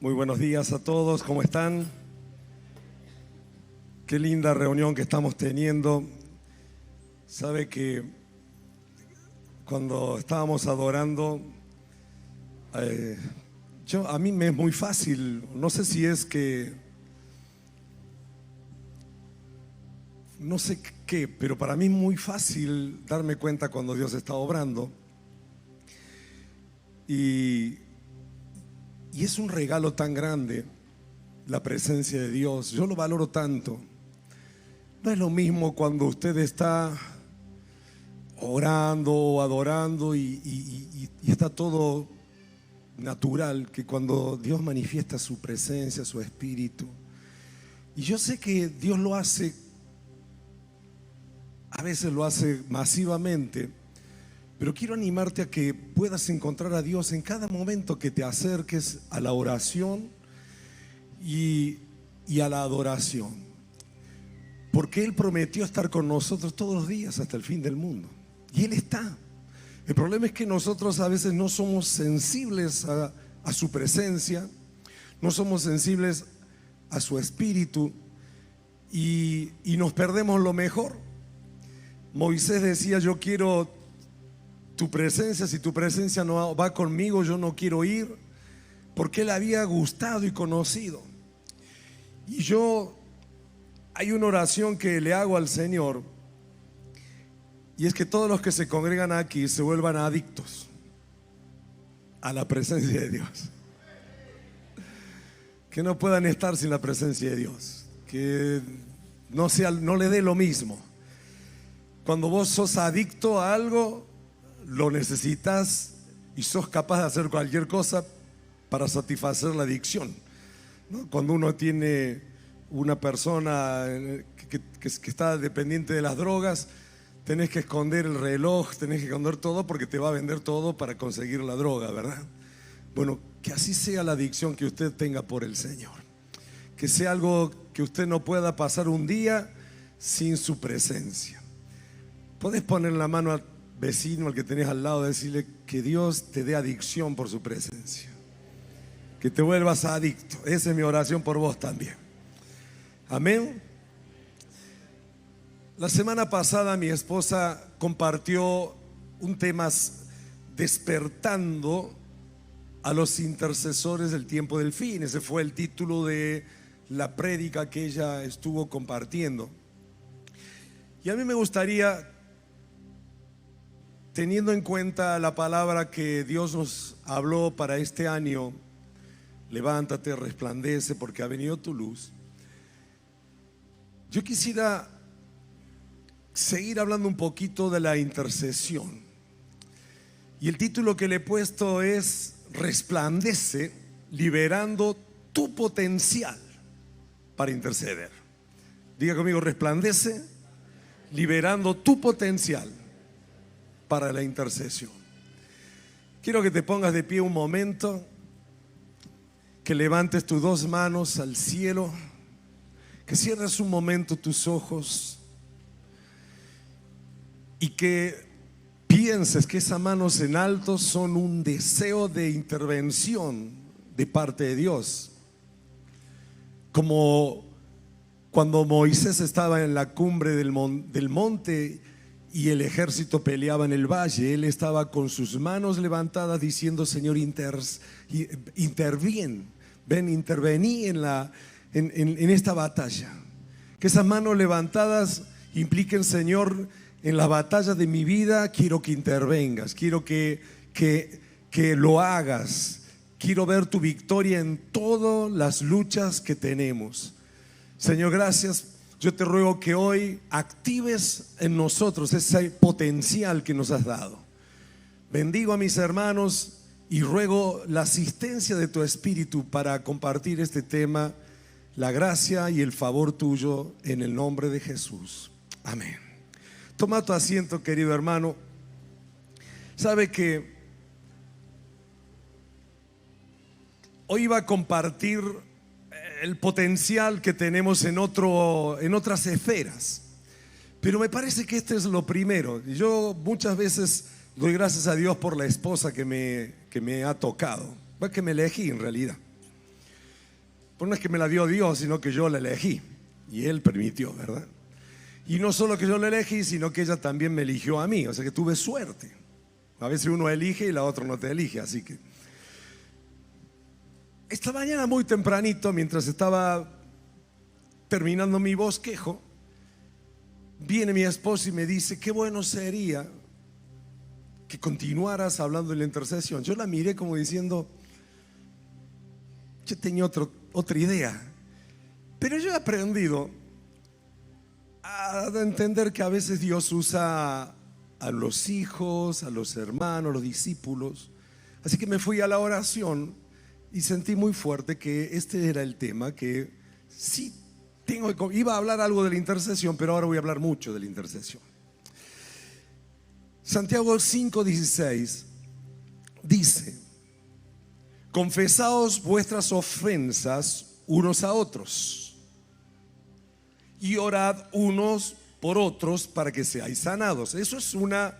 Muy buenos días a todos, ¿cómo están? Qué linda reunión que estamos teniendo. Sabe que cuando estábamos adorando, a mí me es muy fácil, no sé si es que, no sé qué, pero para mí es muy fácil darme cuenta cuando Dios está obrando. Y es un regalo tan grande la presencia de Dios. Yo lo valoro tanto. No es lo mismo cuando usted está orando o adorando y está todo natural, que cuando Dios manifiesta su presencia, su espíritu. Y yo sé que Dios lo hace, a veces lo hace masivamente, pero quiero animarte a que puedas encontrar a Dios en cada momento que te acerques a la oración y a la adoración, porque Él prometió estar con nosotros todos los días hasta el fin del mundo, y Él está. El problema es que nosotros a veces no somos sensibles a su presencia, no somos sensibles a su espíritu y nos perdemos lo mejor. Moisés decía: yo quiero tu presencia, si tu presencia no va conmigo, yo no quiero ir, porque él había gustado y conocido. Y hay una oración que le hago al Señor, y es que todos los que se congregan aquí se vuelvan adictos a la presencia de Dios, que no puedan estar sin la presencia de Dios, que no le dé lo mismo. Cuando vos sos adicto a algo, lo necesitas y sos capaz de hacer cualquier cosa para satisfacer la adicción, ¿no? Cuando uno tiene una persona que está dependiente de las drogas, tenés que esconder el reloj, tenés que esconder todo, porque te va a vender todo para conseguir la droga, ¿verdad? Bueno, que así sea la adicción que usted tenga por el Señor, que sea algo que usted no pueda pasar un día sin su presencia. Podés poner la mano al vecino, al que tenés al lado, decirle que Dios te dé adicción por su presencia, que te vuelvas adicto. Esa es mi oración por vos también. Amén. La semana pasada mi esposa compartió un tema: despertando a los intercesores del tiempo del fin. Ese fue el título de la prédica que ella estuvo compartiendo. Y a mí me gustaría, teniendo en cuenta la palabra que Dios nos habló para este año: levántate, resplandece, porque ha venido tu luz. Yo quisiera seguir hablando un poquito de la intercesión. Y el título que le he puesto es: resplandece, liberando tu potencial para interceder. Diga conmigo: resplandece, liberando tu potencial para la intercesión. Quiero que te pongas de pie un momento, que levantes tus dos manos al cielo, que cierres un momento tus ojos y que pienses que esas manos en alto son un deseo de intervención de parte de Dios, como cuando Moisés estaba en la cumbre del monte y el ejército peleaba en el valle. Él estaba con sus manos levantadas diciendo: Señor, intervien, ven, intervení en esta batalla. Que esas manos levantadas impliquen: Señor, en la batalla de mi vida quiero que intervengas, quiero que lo hagas, quiero ver tu victoria en todas las luchas que tenemos. Señor, gracias. Yo te ruego que hoy actives en nosotros ese potencial que nos has dado. Bendigo a mis hermanos y ruego la asistencia de tu Espíritu para compartir este tema, la gracia y el favor tuyo, en el nombre de Jesús. Amén. Toma tu asiento, querido hermano. Sabe que hoy iba a compartir el potencial que tenemos en otras esferas, pero me parece que este es lo primero. Yo muchas veces doy gracias a Dios por la esposa que me ha tocado, que me elegí en realidad. Pues no es que me la dio Dios, sino que yo la elegí. Y Él permitió, ¿verdad? Y no solo que yo la elegí, sino que ella también me eligió a mí. O sea que tuve suerte. A veces uno elige y la otra no te elige. Así que esta mañana muy tempranito, mientras estaba terminando mi bosquejo, viene mi esposa y me dice: qué bueno sería que continuaras hablando de la intercesión. Yo la miré como diciendo: yo tenía otra idea. Pero yo he aprendido a entender que a veces Dios usa a los hijos, a los hermanos, a los discípulos. Así que me fui a la oración y sentí muy fuerte que este era el tema que sí iba a hablar algo de la intercesión, pero ahora voy a hablar mucho de la intercesión. Santiago 5:16 dice: confesaos vuestras ofensas unos a otros y orad unos por otros para que seáis sanados. Eso es una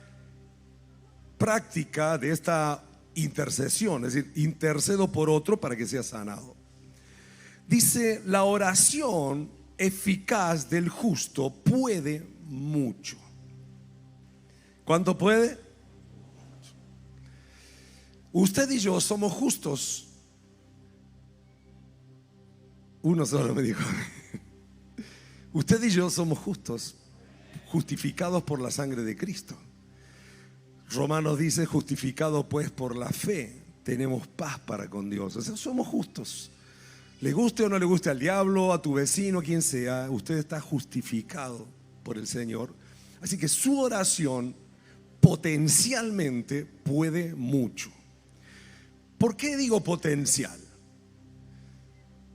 práctica de esta intercesión, es decir, intercedo por otro para que sea sanado. Dice: la oración eficaz del justo puede mucho. ¿Cuánto puede? Usted y yo somos justos. Uno solo me dijo. Usted y yo somos justos, justificados por la sangre de Cristo. Romanos dice: justificados pues por la fe, tenemos paz para con Dios. O sea, somos justos. Le guste o no le guste al diablo, a tu vecino, quien sea, usted está justificado por el Señor. Así que su oración potencialmente puede mucho. ¿Por qué digo potencial?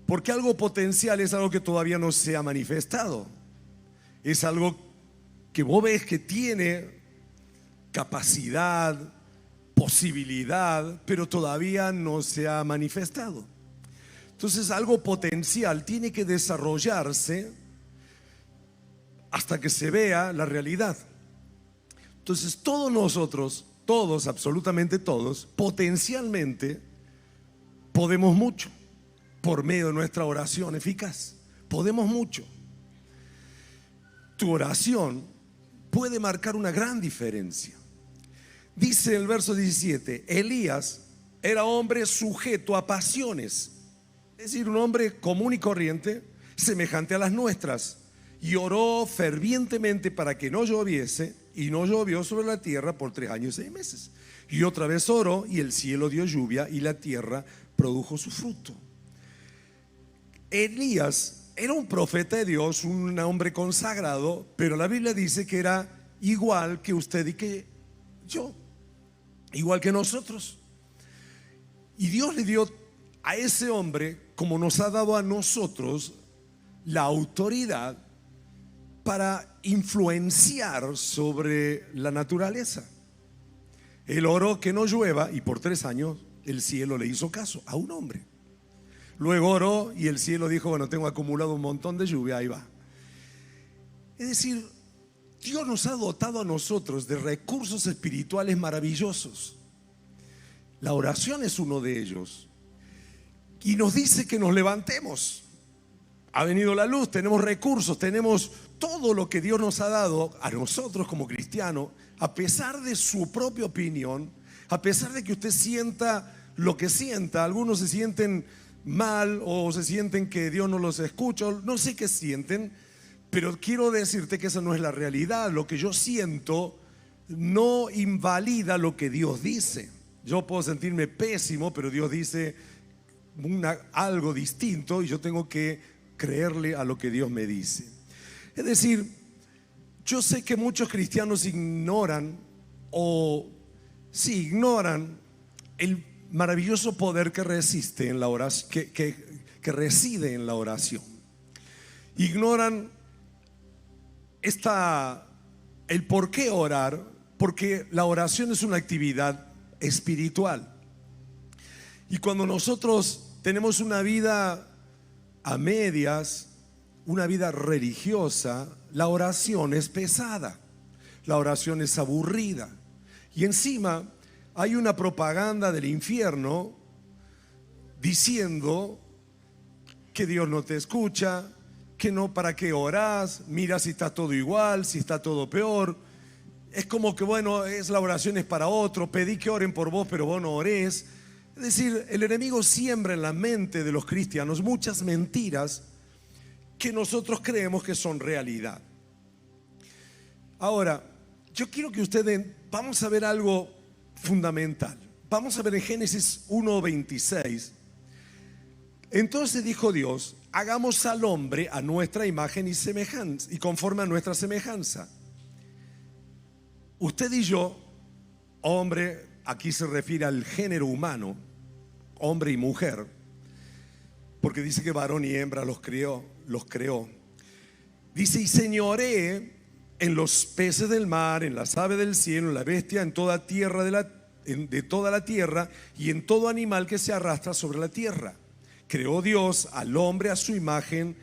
Porque algo potencial es algo que todavía no se ha manifestado. Es algo que vos ves que tiene capacidad, posibilidad, pero todavía no se ha manifestado. Entonces, algo potencial tiene que desarrollarse hasta que se vea la realidad. Entonces, todos nosotros, todos, absolutamente todos, potencialmente podemos mucho por medio de nuestra oración eficaz. Podemos mucho. Tu oración puede marcar una gran diferencia. Dice el verso 17: Elías era hombre sujeto a pasiones, es decir, un hombre común y corriente, semejante a las nuestras, y oró fervientemente para que no lloviese, y no llovió sobre la tierra por 3 años y 6 meses. Y otra vez oró, y el cielo dio lluvia, y la tierra produjo su fruto. Elías era un profeta de Dios, un hombre consagrado, pero la Biblia dice que era igual que usted y que yo, igual que nosotros. Y Dios le dio a ese hombre, como nos ha dado a nosotros, la autoridad para influenciar sobre la naturaleza. Él oró que no llueva, y por 3 años el cielo le hizo caso a un hombre. Luego oró y el cielo dijo: bueno, tengo acumulado un montón de lluvia, ahí va. Es decir, Dios nos ha dotado a nosotros de recursos espirituales maravillosos. La oración es uno de ellos. Y nos dice que nos levantemos. Ha venido la luz, tenemos recursos, tenemos todo lo que Dios nos ha dado a nosotros como cristianos, a pesar de su propia opinión, a pesar de que usted sienta lo que sienta. Algunos se sienten mal o se sienten que Dios no los escucha, no sé qué sienten, pero quiero decirte que esa no es la realidad. Lo que yo siento no invalida lo que Dios dice. Yo puedo sentirme pésimo, pero Dios dice algo distinto, y yo tengo que creerle a lo que Dios me dice. Es decir, yo sé que muchos cristianos ignoran el maravilloso poder que resiste en la oración, que reside en la oración. Ignoran el por qué orar, porque la oración es una actividad espiritual. Y cuando nosotros tenemos una vida a medias, una vida religiosa, la oración es pesada, la oración es aburrida. Y encima hay una propaganda del infierno diciendo que Dios no te escucha, que no, para qué orás, mira si está todo igual, si está todo peor. Es como que bueno, la oración es para otro, pedí que oren por vos, pero vos no orés. Es decir, el enemigo siembra en la mente de los cristianos muchas mentiras que nosotros creemos que son realidad. Ahora, yo quiero que ustedes, vamos a ver algo fundamental. Vamos a ver en Génesis 1:26. Entonces dijo Dios: hagamos al hombre a nuestra imagen y semejanza, y conforme a nuestra semejanza. Usted y yo, hombre, aquí se refiere al género humano, hombre y mujer, porque dice que varón y hembra los creó. Dice: y señoreé en los peces del mar, en las aves del cielo, en la bestia, en toda tierra de toda la tierra, y en todo animal que se arrastra sobre la tierra. Creó Dios al hombre a su imagen,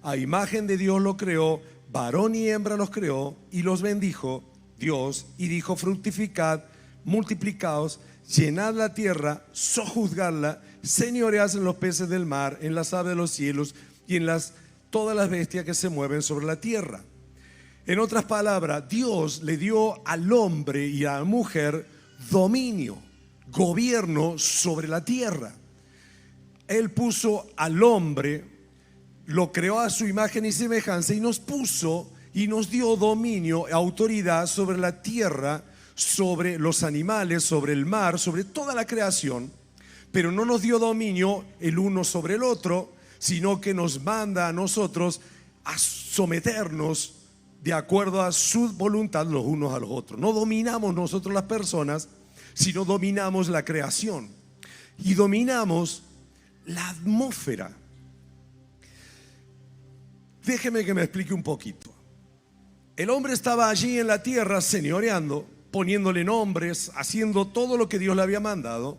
a imagen de Dios lo creó, varón y hembra los creó, y los bendijo Dios y dijo: fructificad, multiplicaos, llenad la tierra, sojuzgadla, señoread en los peces del mar, en las aves de los cielos y en todas las bestias que se mueven sobre la tierra. En otras palabras, Dios le dio al hombre y a la mujer dominio, gobierno sobre la tierra. Él puso al hombre, lo creó a su imagen y semejanza, y nos puso y nos dio dominio, autoridad sobre la tierra, sobre los animales, sobre el mar, sobre toda la creación. Pero no nos dio dominio el uno sobre el otro, sino que nos manda a nosotros a someternos de acuerdo a su voluntad los unos a los otros. No dominamos nosotros las personas, sino dominamos la creación y dominamos la atmósfera. Déjeme que me explique un poquito. El hombre estaba allí en la tierra señoreando, poniéndole nombres, haciendo todo lo que Dios le había mandado.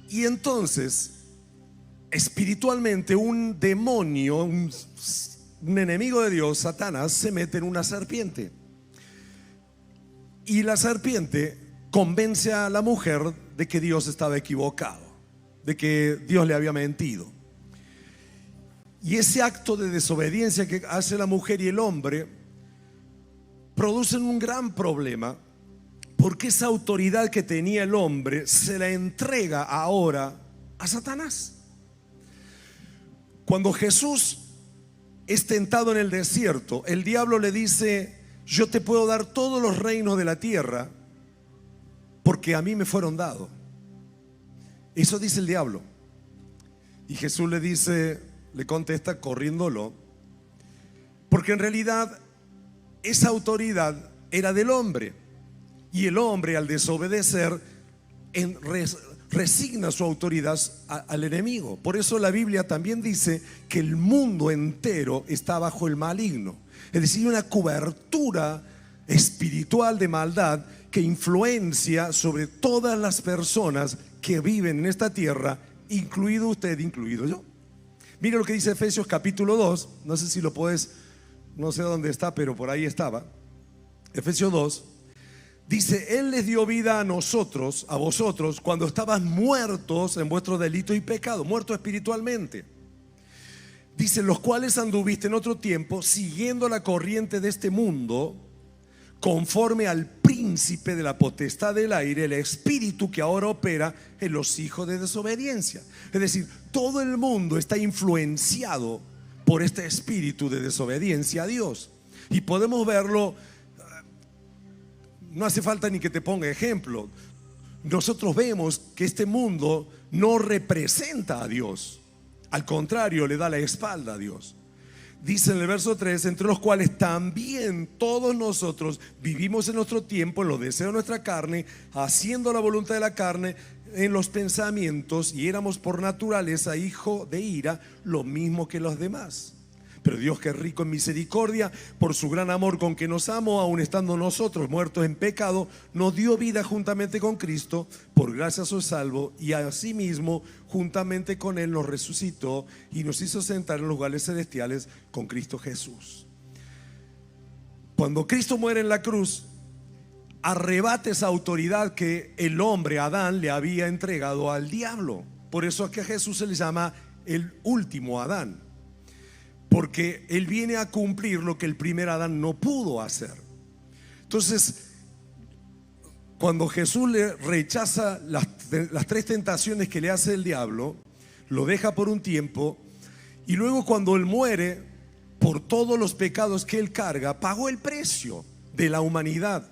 Y entonces, espiritualmente, un demonio, un enemigo de Dios, Satanás, se mete en una serpiente. Y la serpiente convence a la mujer de que Dios estaba equivocado, de que Dios le había mentido. Y ese acto de desobediencia que hace la mujer y el hombre producen un gran problema, porque esa autoridad que tenía el hombre se la entrega ahora a Satanás. Cuando Jesús es tentado en el desierto, el diablo le dice: yo te puedo dar todos los reinos de la tierra porque a mí me fueron dados. Eso dice el diablo. Y Jesús le contesta corriéndolo, porque en realidad esa autoridad era del hombre, y el hombre, al desobedecer, resigna su autoridad al enemigo. Por eso la Biblia también dice que el mundo entero está bajo el maligno, es decir, una cobertura espiritual de maldad que influencia sobre todas las personas que viven en esta tierra, incluido usted, incluido yo. Mira lo que dice Efesios capítulo 2. No sé si lo puedes, no sé dónde está, pero por ahí estaba. Efesios 2 dice: Él les dio vida a nosotros, a vosotros, cuando estaban muertos en vuestro delito y pecado, muertos espiritualmente. Dice: los cuales anduviste en otro tiempo siguiendo la corriente de este mundo, conforme al príncipe de la potestad del aire, el espíritu que ahora opera en los hijos de desobediencia. Es decir, todo el mundo está influenciado por este espíritu de desobediencia a Dios. Y podemos verlo, no hace falta ni que te ponga ejemplo. Nosotros vemos que este mundo no representa a Dios, al contrario, le da la espalda a Dios. Dice en el verso 3: entre los cuales también todos nosotros vivimos en nuestro tiempo en los deseos de nuestra carne, haciendo la voluntad de la carne en los pensamientos, y éramos por naturaleza hijo de ira, lo mismo que los demás. Pero Dios, que es rico en misericordia, por su gran amor con que nos amó, aun estando nosotros muertos en pecado, nos dio vida juntamente con Cristo. Por gracia sois salvos, y asimismo juntamente con Él nos resucitó y nos hizo sentar en los lugares celestiales con Cristo Jesús. Cuando Cristo muere en la cruz, arrebata esa autoridad que el hombre, Adán, le había entregado al diablo. Por eso aquí a Jesús se le llama el último Adán, porque Él viene a cumplir lo que el primer Adán no pudo hacer. Entonces, cuando Jesús le rechaza las 3 tentaciones que le hace el diablo, lo deja por un tiempo, y luego cuando Él muere por todos los pecados que Él carga, pagó el precio de la humanidad.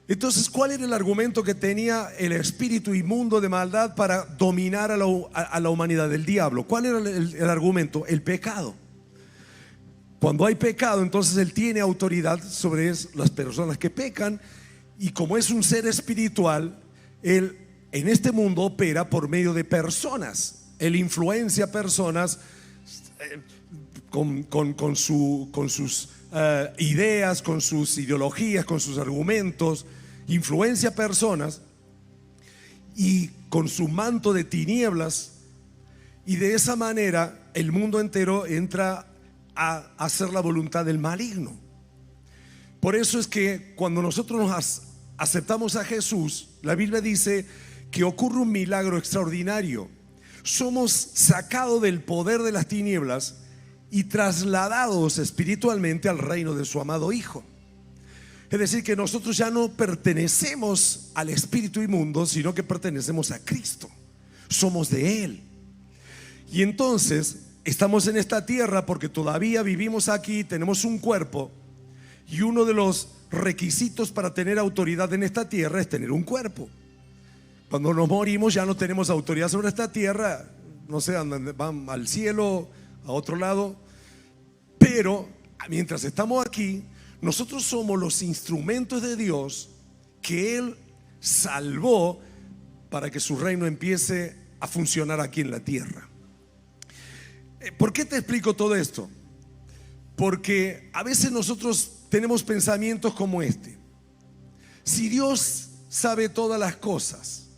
Entonces, ¿cuál era el argumento que tenía el espíritu inmundo de maldad para dominar a la humanidad, del diablo? ¿Cuál era el argumento? El pecado. Cuando hay pecado, entonces Él tiene autoridad sobre las personas que pecan, y como es un ser espiritual, Él en este mundo opera por medio de personas. Él influencia a personas con sus ideas, con sus ideologías, con sus argumentos. Influencia a personas y con su manto de tinieblas, y de esa manera el mundo entero entra a hacer la voluntad del maligno. Por eso es que cuando nosotros nos aceptamos a Jesús, la Biblia dice que ocurre un milagro extraordinario. Somos sacados del poder de las tinieblas y trasladados espiritualmente al reino de su amado Hijo. Es decir, que nosotros ya no pertenecemos al espíritu inmundo, sino que pertenecemos a Cristo. Somos de Él. Y entonces estamos en esta tierra porque todavía vivimos aquí, tenemos un cuerpo, y uno de los requisitos para tener autoridad en esta tierra es tener un cuerpo. Cuando nos morimos ya no tenemos autoridad sobre esta tierra, no sé, van al cielo, a otro lado. Pero mientras estamos aquí, nosotros somos los instrumentos de Dios que Él salvó para que su reino empiece a funcionar aquí en la tierra. ¿Por qué te explico todo esto? Porque a veces nosotros tenemos pensamientos como este: si Dios sabe todas las cosas,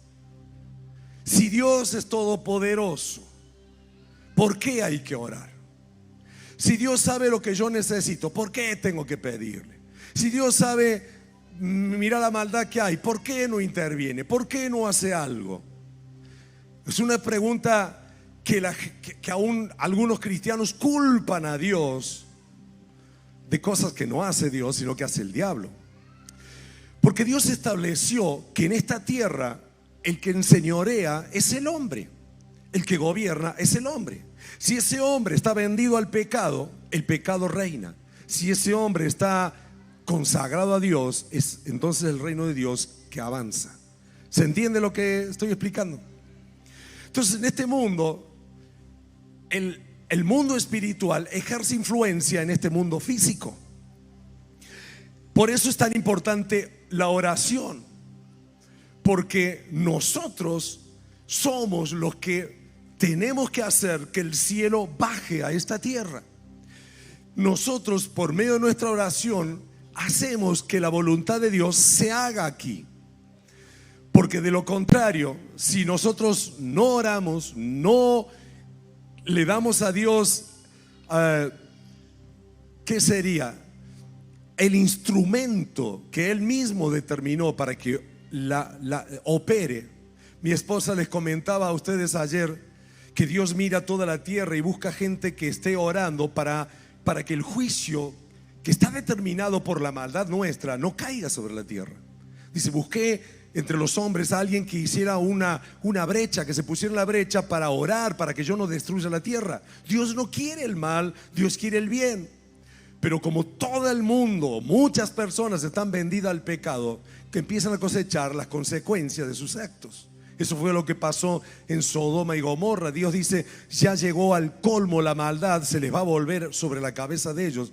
si Dios es todopoderoso, ¿por qué hay que orar? Si Dios sabe lo que yo necesito, ¿por qué tengo que pedirle? Si Dios sabe, mira la maldad que hay, ¿por qué no interviene? ¿Por qué no hace algo? Es una pregunta que aún algunos cristianos culpan a Dios de cosas que no hace Dios, sino que hace el diablo. Porque Dios estableció que en esta tierra el que enseñorea es el hombre, el que gobierna es el hombre. Si ese hombre está vendido al pecado, el pecado reina. Si ese hombre está consagrado a Dios, es entonces el reino de Dios que avanza. ¿Se entiende lo que estoy explicando? Entonces, en este mundo, el mundo espiritual ejerce influencia en este mundo físico. Por eso es tan importante la oración, porque nosotros somos los que tenemos que hacer que el cielo baje a esta tierra. Nosotros, por medio de nuestra oración, hacemos que la voluntad de Dios se haga aquí. Porque de lo contrario, si nosotros no oramos, no le damos a Dios, ¿qué sería? El instrumento que Él mismo determinó para que la opere. Mi esposa les comentaba a ustedes ayer que Dios mira toda la tierra y busca gente que esté orando para que el juicio que está determinado por la maldad nuestra no caiga sobre la tierra. Dice: busqué entre los hombres a alguien que hiciera una brecha, que se pusiera en la brecha para orar, para que yo no destruya la tierra. Dios no quiere el mal, Dios quiere el bien. Pero como todo el mundo, muchas personas están vendidas al pecado, que empiezan a cosechar las consecuencias de sus actos. Eso fue lo que pasó en Sodoma y Gomorra. Dios dice: ya llegó al colmo la maldad, se les va a volver sobre la cabeza de ellos.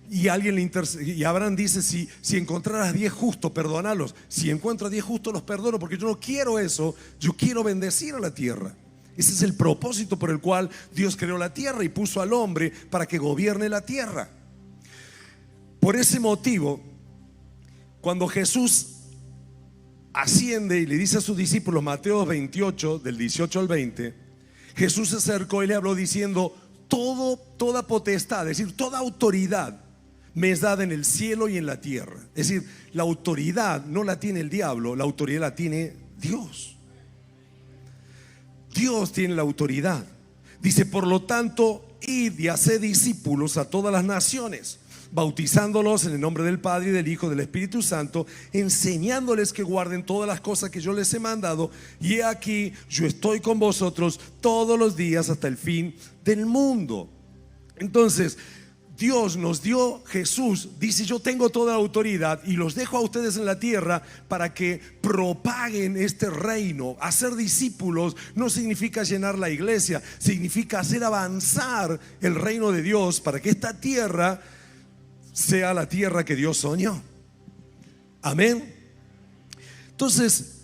Y Abraham dice: si encontraras 10 justos, perdónalos. Si encuentro a 10 justos, los perdono, porque yo no quiero eso. Yo quiero bendecir a la tierra. Ese es el propósito por el cual Dios creó la tierra y puso al hombre para que gobierne la tierra. Por ese motivo, cuando Jesús asciende y le dice a sus discípulos, Mateo 28, del 18 al 20, Jesús se acercó y le habló diciendo: toda potestad, es decir, toda autoridad me es dada en el cielo y en la tierra. Es decir, la autoridad no la tiene el diablo, la autoridad la tiene Dios. Dios tiene la autoridad. Dice, por lo tanto, id y haced discípulos a todas las naciones, bautizándolos en el nombre del Padre y del Hijo y del Espíritu Santo, enseñándoles que guarden todas las cosas que yo les he mandado. Y he aquí, yo estoy con vosotros todos los días hasta el fin del mundo. Entonces, Dios nos dio, Jesús dice, yo tengo toda la autoridad y los dejo a ustedes en la tierra para que propaguen este reino. Hacer discípulos no significa llenar la iglesia, significa hacer avanzar el reino de Dios para que esta tierra sea la tierra que Dios soñó. Amén. Entonces,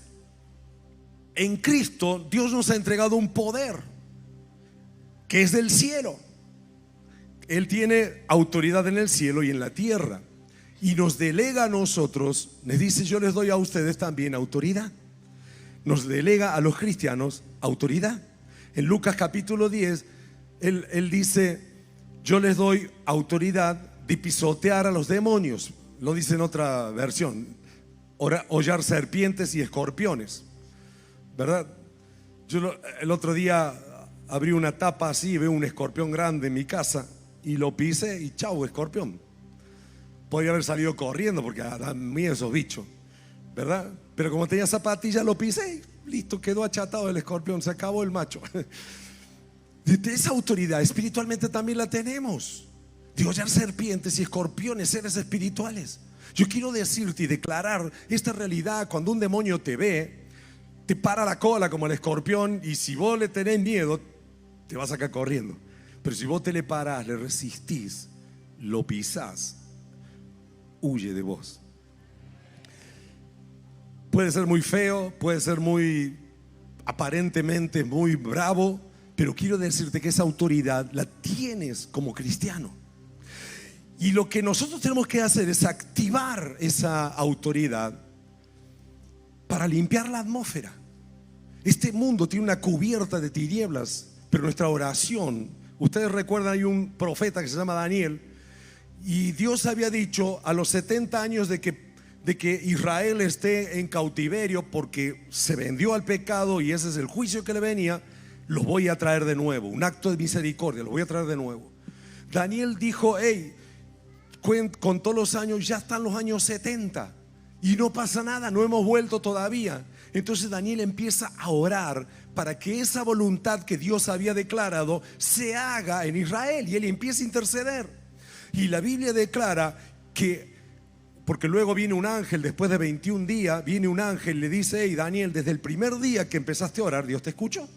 en Cristo Dios nos ha entregado un poder que es del cielo. Él tiene autoridad en el cielo y en la tierra, y nos delega a nosotros, les dice, yo les doy a ustedes también autoridad. Nos delega a los cristianos autoridad. En Lucas capítulo 10, él dice, yo les doy autoridad de pisotear a los demonios. Lo dice en otra versión, hollar serpientes y escorpiones, ¿verdad? Yo el otro día abrí una tapa así y veo un escorpión grande en mi casa y lo pisé y chau, escorpión. Podría haber salido corriendo porque dan miedo esos bichos, ¿verdad? Pero como tenía zapatillas lo pisé y listo, quedó achatado el escorpión, se acabó el macho. Esa autoridad espiritualmente también la tenemos, de hollar serpientes y escorpiones, seres espirituales. Yo quiero decirte y declarar esta realidad. Cuando un demonio te ve, te para la cola como el escorpión, y si vos le tenés miedo, te vas a sacar corriendo. Pero si vos te le parás, le resistís, lo pisás, huye de vos. Puede ser muy feo, puede ser muy aparentemente muy bravo, pero quiero decirte que esa autoridad la tienes como cristiano. Y lo que nosotros tenemos que hacer es activar esa autoridad para limpiar la atmósfera. Este mundo tiene una cubierta de tinieblas, pero nuestra oración, ustedes recuerdan, hay un profeta que se llama Daniel, y Dios había dicho a los 70 años de que Israel esté en cautiverio porque se vendió al pecado y ese es el juicio que le venía, los voy a traer de nuevo, un acto de misericordia, los voy a traer de nuevo. Daniel dijo, hey, contó los años, ya están los años 70 y no pasa nada, no hemos vuelto todavía. Entonces Daniel empieza a orar para que esa voluntad que Dios había declarado se haga en Israel, y él empieza a interceder. Y la Biblia declara que, porque luego viene un ángel, después de 21 días, viene un ángel y le dice, hey Daniel, desde el primer día que empezaste a orar, Dios te escuchó.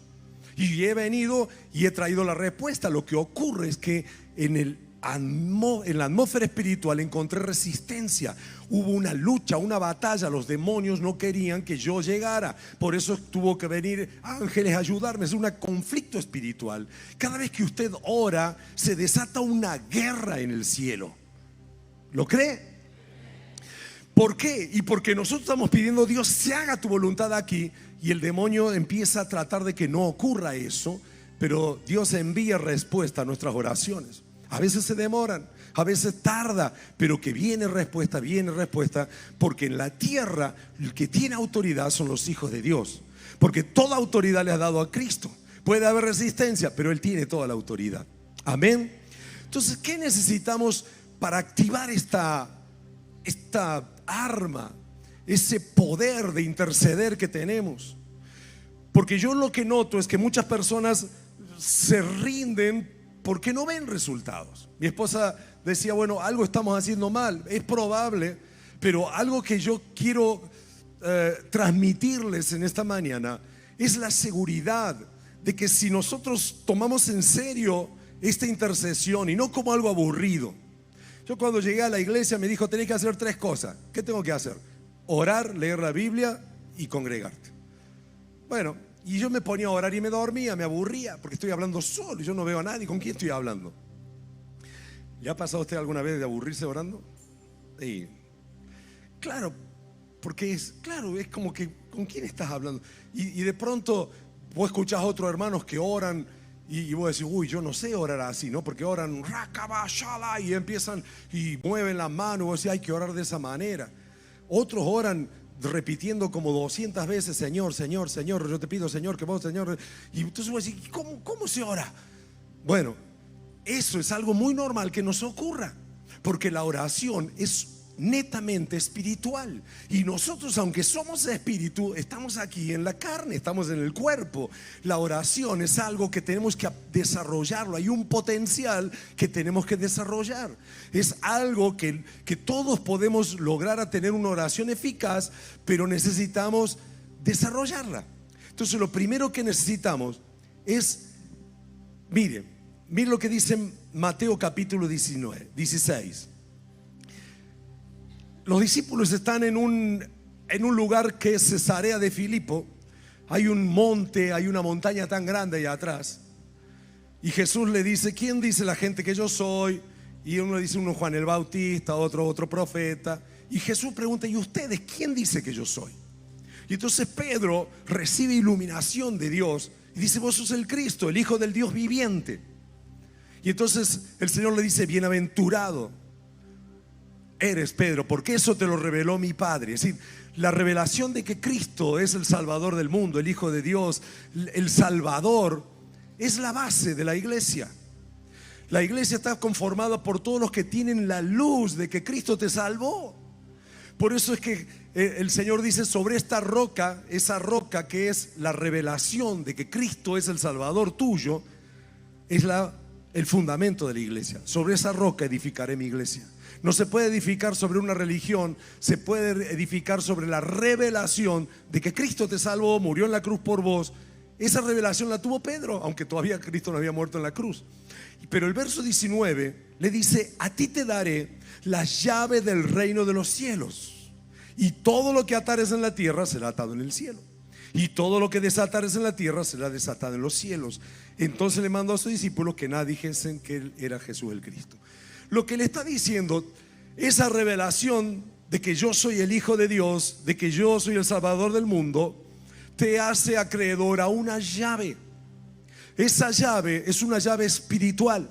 Y he venido y he traído la respuesta. Lo que ocurre es que en la atmósfera espiritual encontré resistencia. Hubo una lucha, una batalla. Los demonios no querían que yo llegara. Por eso tuvo que venir ángeles a ayudarme. Es un conflicto espiritual. Cada vez que usted ora, se desata una guerra en el cielo. ¿Lo cree? ¿Por qué? Y porque nosotros estamos pidiendo, Dios, se haga tu voluntad aquí, y el demonio empieza a tratar de que no ocurra eso. Pero Dios envía respuesta a nuestras oraciones. A veces se demoran, a veces tarda, pero que viene respuesta, porque en la tierra el que tiene autoridad son los hijos de Dios, porque toda autoridad le ha dado a Cristo. Puede haber resistencia, pero Él tiene toda la autoridad. Amén. Entonces, ¿qué necesitamos para activar esta arma, ese poder de interceder que tenemos? Porque yo lo que noto es que muchas personas se rinden porque no ven resultados. Mi esposa decía, bueno, algo estamos haciendo mal, es probable, pero algo que yo quiero transmitirles en esta mañana es la seguridad de que si nosotros tomamos en serio esta intercesión y no como algo aburrido. Yo cuando llegué a la iglesia me dijo, tenés que hacer 3 cosas. ¿Qué tengo que hacer? Orar, leer la Biblia y congregarte. Bueno, y yo me ponía a orar y me dormía, me aburría, porque estoy hablando solo y yo no veo a nadie. ¿Con quién estoy hablando? ¿Le ha pasado a usted alguna vez de aburrirse orando? Sí. Claro, porque es como que ¿con quién estás hablando? Y de pronto vos escuchás a otros hermanos que oran y vos decís, uy, yo no sé orar así, ¿no? Porque oran rakabashala y empiezan y mueven las manos, y vos decís, hay que orar de esa manera. Otros oran repitiendo como 200 veces: Señor, Señor, Señor, yo te pido, Señor, que vos, Señor. Y entonces vos decís: ¿cómo se ora? Bueno, eso es algo muy normal que nos ocurra, porque la oración es netamente espiritual, y nosotros, aunque somos espíritu, estamos aquí en la carne, estamos en el cuerpo. La oración es algo que tenemos que desarrollarlo, hay un potencial que tenemos que desarrollar. Es algo que todos podemos lograr a tener una oración eficaz, pero necesitamos desarrollarla. Entonces lo primero que necesitamos es, mire lo que dice Mateo capítulo 16. Los discípulos están en un lugar que es Cesarea de Filipo. Hay un monte, hay una montaña tan grande allá atrás. Y Jesús le dice: ¿quién dice la gente que yo soy? Y uno dice: uno Juan el Bautista, otro profeta. Y Jesús pregunta: ¿y ustedes quién dice que yo soy? Y entonces Pedro recibe iluminación de Dios y dice: vos sos el Cristo, el Hijo del Dios viviente. Y entonces el Señor le dice: bienaventurado eres, Pedro, porque eso te lo reveló mi Padre. Es decir, la revelación de que Cristo es el Salvador del mundo, el Hijo de Dios, el Salvador, es la base de la iglesia. La iglesia está conformada por todos los que tienen la luz de que Cristo te salvó. Por eso es que el Señor dice: sobre esta roca, esa roca que es la revelación de que Cristo es el Salvador tuyo, es el fundamento de la iglesia. Sobre esa roca edificaré mi iglesia. No se puede edificar sobre una religión, se puede edificar sobre la revelación de que Cristo te salvó, murió en la cruz por vos. Esa revelación la tuvo Pedro, aunque todavía Cristo no había muerto en la cruz. Pero el verso 19 le dice: a ti te daré la llave del reino de los cielos, y todo lo que atares en la tierra será atado en el cielo, y todo lo que desatares en la tierra será desatado en los cielos. Entonces le mandó a sus discípulos que nada dijesen que él era Jesús el Cristo. Lo que le está diciendo, esa revelación de que yo soy el Hijo de Dios, de que yo soy el Salvador del mundo, te hace acreedor a una llave. Esa llave es una llave espiritual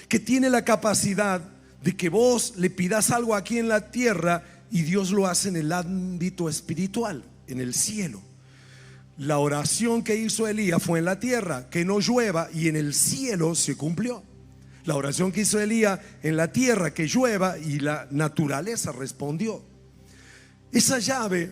que tiene la capacidad de que vos le pidas algo aquí en la tierra y Dios lo hace en el ámbito espiritual, en el cielo. La oración que hizo Elías fue en la tierra: que no llueva, y en el cielo se cumplió. La oración que hizo Elías en la tierra: que llueva, y la naturaleza respondió. Esa llave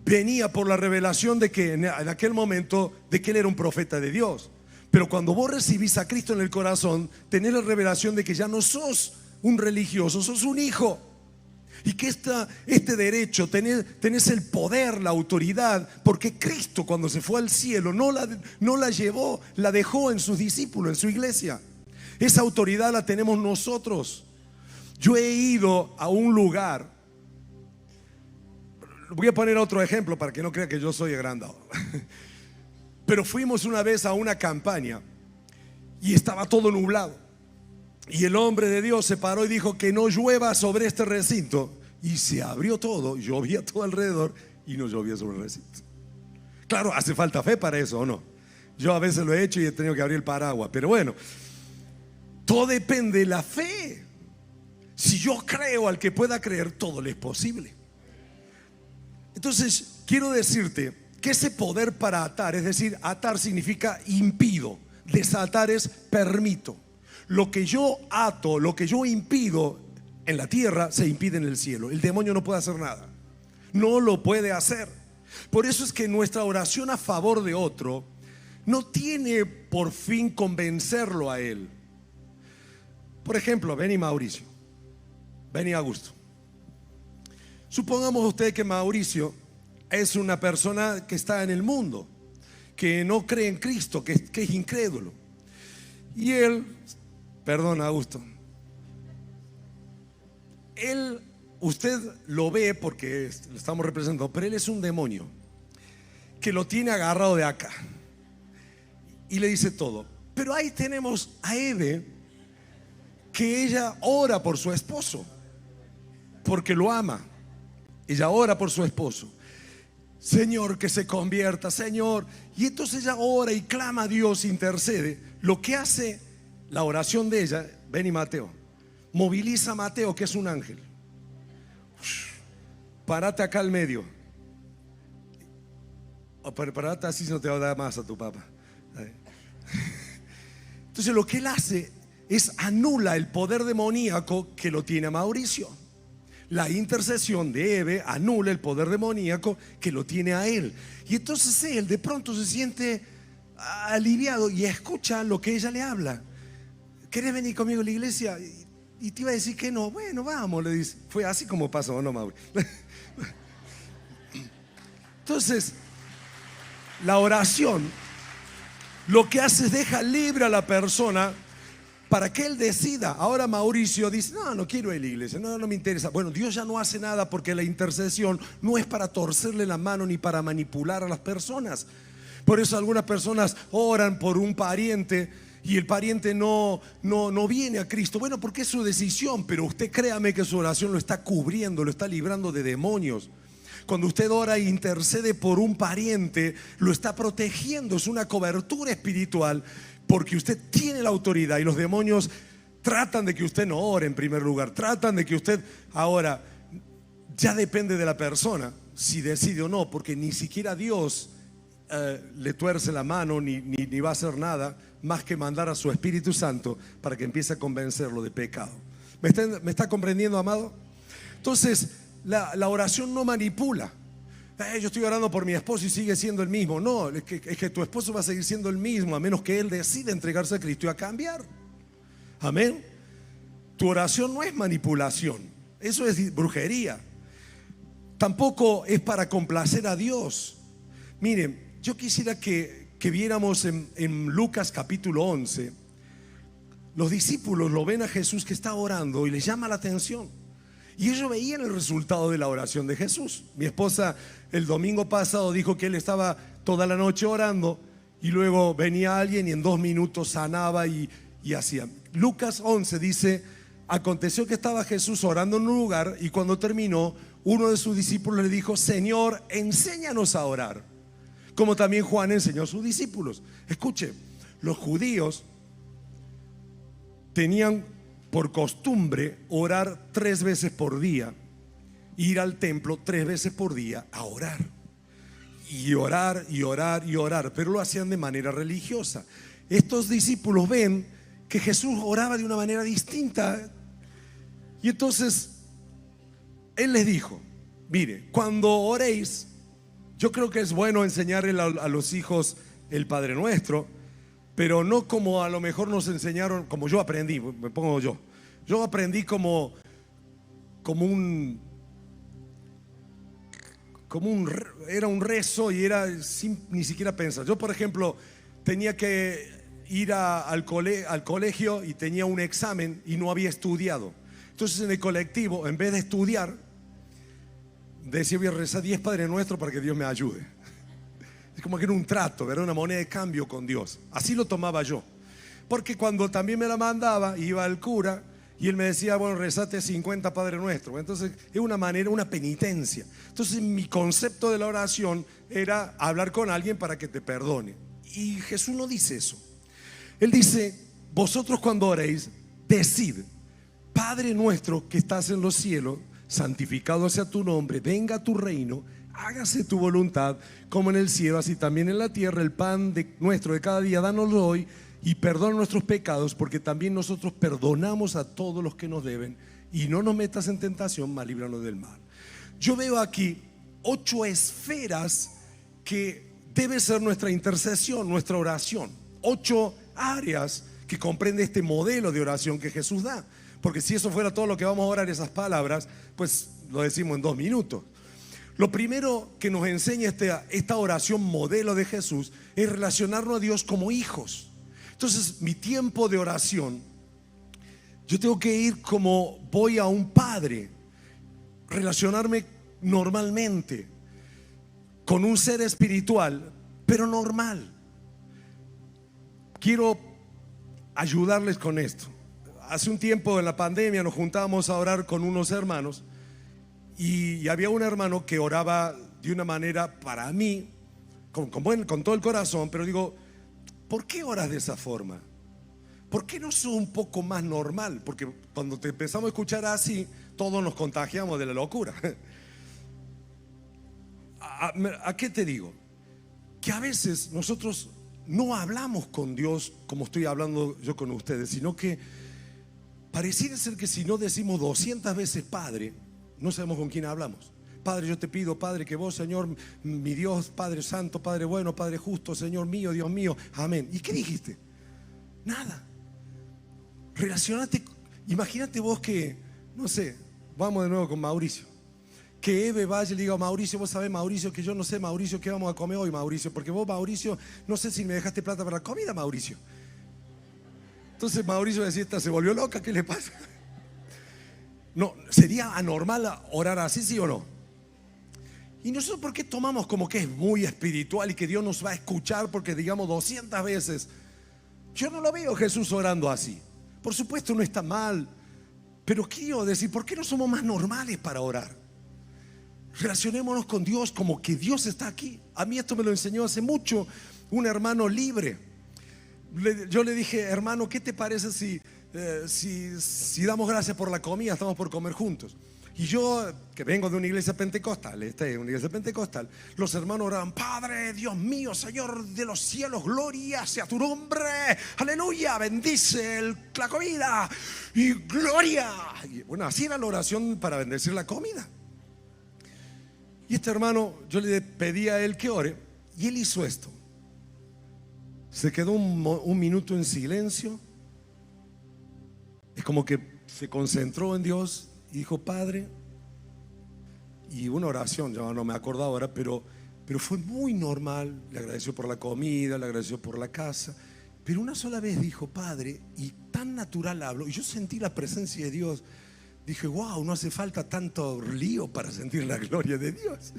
venía por la revelación de que en aquel momento, de que él era un profeta de Dios. Pero cuando vos recibís a Cristo en el corazón, tenés la revelación de que ya no sos un religioso, sos un hijo. Y que este derecho, tenés el poder, la autoridad, porque Cristo, cuando se fue al cielo, no la llevó, la dejó en sus discípulos, en su iglesia. Esa autoridad la tenemos nosotros. Yo he ido a un lugar, voy a poner otro ejemplo para que no crea que yo soy agrandado. Pero fuimos una vez a una campaña y estaba todo nublado, y el hombre de Dios se paró y dijo: que no llueva sobre este recinto. Y se abrió todo, llovía todo alrededor y no llovía sobre el recinto. Claro, hace falta fe para eso, ¿o no? Yo a veces lo he hecho y he tenido que abrir el paraguas, pero bueno, todo depende de la fe. Si yo creo al que pueda creer, todo le es posible. Entonces quiero decirte que ese poder para atar, es decir, atar significa impido, desatar es permito. Lo que yo ato, lo que yo impido en la tierra, se impide en el cielo. El demonio no puede hacer nada, no lo puede hacer. Por eso es que nuestra oración a favor de otro no tiene por fin convencerlo a él. Por ejemplo, Benny Mauricio, Benny Augusto. Supongamos usted que Mauricio es una persona que está en el mundo, que no cree en Cristo, que es incrédulo. Y él, perdón, Augusto, usted lo ve porque lo estamos representando, pero él es un demonio que lo tiene agarrado de acá y le dice todo. Pero ahí tenemos a Eve, que ella ora por su esposo porque lo ama. Ella ora por su esposo: Señor, que se convierta, Señor. Y entonces ella ora y clama a Dios, intercede. Lo que hace la oración de ella, ven y Mateo, moviliza a Mateo, que es un ángel. parate acá al medio. O parate así, no te va a dar más a tu papá. Entonces lo que él hace es anula el poder demoníaco que lo tiene a Mauricio. La intercesión de Eve anula el poder demoníaco que lo tiene a él. Y entonces él de pronto se siente aliviado y escucha lo que ella le habla. ¿Querés venir conmigo a la iglesia? Y te iba a decir que no. Bueno, vamos, le dice. Fue así como pasó, ¿no, Mauri? Entonces, la oración lo que hace es deja libre a la persona para que él decida. Ahora Mauricio dice: no quiero ir a la iglesia, no me interesa. Bueno, Dios ya no hace nada, porque la intercesión no es para torcerle la mano ni para manipular a las personas. Por eso algunas personas oran por un pariente y el pariente no viene a Cristo. Bueno, porque es su decisión, pero usted créame que su oración lo está cubriendo, lo está librando de demonios. Cuando usted ora e intercede por un pariente, lo está protegiendo, es una cobertura espiritual, porque usted tiene la autoridad y los demonios tratan de que usted no ore en primer lugar, tratan de que usted, ahora ya depende de la persona si decide o no, porque ni siquiera Dios le tuerce la mano ni va a hacer nada más que mandar a su Espíritu Santo para que empiece a convencerlo de pecado. ¿Me está comprendiendo, amado? Entonces, la oración no manipula. Yo estoy orando por mi esposo y sigue siendo el mismo. No, es que tu esposo va a seguir siendo el mismo a menos que él decida entregarse a Cristo y a cambiar. Amén. Tu oración no es manipulación, eso es brujería. Tampoco es para complacer a Dios. Miren, yo quisiera que viéramos en Lucas capítulo 11. Los discípulos lo ven a Jesús que está orando y les llama la atención. Y ellos veían el resultado de la oración de Jesús. Mi esposa el domingo pasado dijo que él estaba toda la noche orando y luego venía alguien y en 2 minutos sanaba y hacía. Lucas 11 dice: aconteció que estaba Jesús orando en un lugar y cuando terminó, uno de sus discípulos le dijo: Señor, enséñanos a orar, como también Juan enseñó a sus discípulos. Escuche, los judíos tenían por costumbre orar 3 veces por día, ir al templo 3 veces por día a orar, y orar y orar y orar, pero lo hacían de manera religiosa. Estos discípulos ven que Jesús oraba de una manera distinta y entonces él les dijo: mire, cuando oréis, yo creo que es bueno enseñarle a los hijos el Padre Nuestro, pero no como a lo mejor nos enseñaron, como yo aprendí. Me pongo yo aprendí como era un rezo y era sin ni siquiera pensar. Yo, por ejemplo, tenía que ir al colegio y tenía un examen y no había estudiado. Entonces en el colectivo, en vez de estudiar, decía: voy a rezar 10 Padre Nuestro para que Dios me ayude. Es como que era un trato, era una moneda de cambio con Dios. Así lo tomaba yo. Porque cuando también me la mandaba, iba al cura y él me decía: bueno, rezate 50 Padre Nuestro. Entonces es una manera, una penitencia. Entonces mi concepto de la oración era hablar con alguien para que te perdone. Y Jesús no dice eso. Él dice: vosotros cuando oréis, decid: Padre nuestro que estás en los cielos, santificado sea tu nombre, venga tu reino, hágase tu voluntad como en el cielo, así también en la tierra. El pan nuestro de cada día, dánoslo hoy, y perdona nuestros pecados, porque también nosotros perdonamos a todos los que nos deben, y no nos metas en tentación, mas líbranos del mal. Yo veo aquí 8 esferas que debe ser nuestra intercesión, nuestra oración. 8 áreas que comprende este modelo de oración que Jesús da. Porque si eso fuera todo lo que vamos a orar, esas palabras, pues lo decimos en 2 minutos. Lo primero que nos enseña esta oración modelo de Jesús es relacionarnos a Dios como hijos. Entonces mi tiempo de oración, yo tengo que ir como voy a un padre, relacionarme normalmente con un ser espiritual, pero normal. Quiero ayudarles con esto. Hace un tiempo en la pandemia nos juntábamos a orar con unos hermanos y había un hermano que oraba de una manera, para mí, con todo el corazón, pero digo: ¿por qué oras de esa forma? ¿Por qué no sos un poco más normal? Porque cuando te empezamos a escuchar así, todos nos contagiamos de la locura. ¿A qué te digo? Que a veces nosotros no hablamos con Dios como estoy hablando yo con ustedes, sino que pareciera ser que si no decimos 200 veces Padre, no sabemos con quién hablamos. Padre, yo te pido, Padre, que vos, Señor, mi Dios, Padre Santo, Padre bueno, Padre justo, Señor mío, Dios mío, amén. ¿Y qué dijiste? Nada. Relacionate, imagínate vos que, no sé, vamos de nuevo con Mauricio. Que Eve vaya y le diga a Mauricio, vos sabés, Mauricio, que yo no sé, Mauricio, qué vamos a comer hoy, Mauricio, porque vos, Mauricio, no sé si me dejaste plata para la comida, Mauricio. Entonces Mauricio decía, esta se volvió loca, ¿qué le pasa? No, ¿sería anormal orar así, sí o no? Y nosotros, ¿por qué tomamos como que es muy espiritual y que Dios nos va a escuchar porque digamos 200 veces? Yo no lo veo Jesús orando así. Por supuesto no está mal, pero quiero decir, ¿por qué no somos más normales para orar? Relacionémonos con Dios como que Dios está aquí. A mí esto me lo enseñó hace mucho un hermano libre. Yo le dije, hermano, ¿qué te parece si damos gracias por la comida? Estamos por comer juntos. Y yo, que vengo de una iglesia pentecostal, los hermanos oraban, Padre, Dios mío, Señor de los cielos, gloria sea tu nombre, aleluya, bendice la comida y gloria. Y bueno, así era la oración para bendecir la comida. Y este hermano, yo le pedí a él que ore, y él hizo esto. Se quedó un minuto en silencio. Es como que se concentró en Dios y dijo, Padre. Y una oración, ya no me acuerdo ahora, pero fue muy normal. Le agradeció por la comida, le agradeció por la casa. Pero una sola vez dijo, Padre, y tan natural habló. Y yo sentí la presencia de Dios. Dije, wow, no hace falta tanto lío para sentir la gloria de Dios.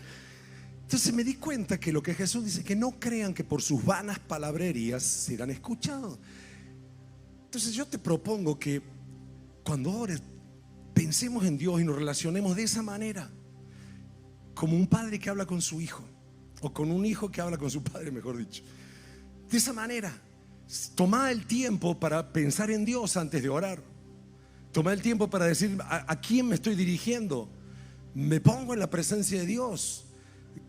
Entonces me di cuenta que lo que Jesús dice, que no crean que por sus vanas palabrerías serán escuchados. Entonces yo te propongo que cuando ores, pensemos en Dios y nos relacionemos de esa manera, como un padre que habla con su hijo, o con un hijo que habla con su padre, mejor dicho. De esa manera, toma el tiempo para pensar en Dios antes de orar. Toma el tiempo para decir, ¿a quién me estoy dirigiendo? Me pongo en la presencia de Dios,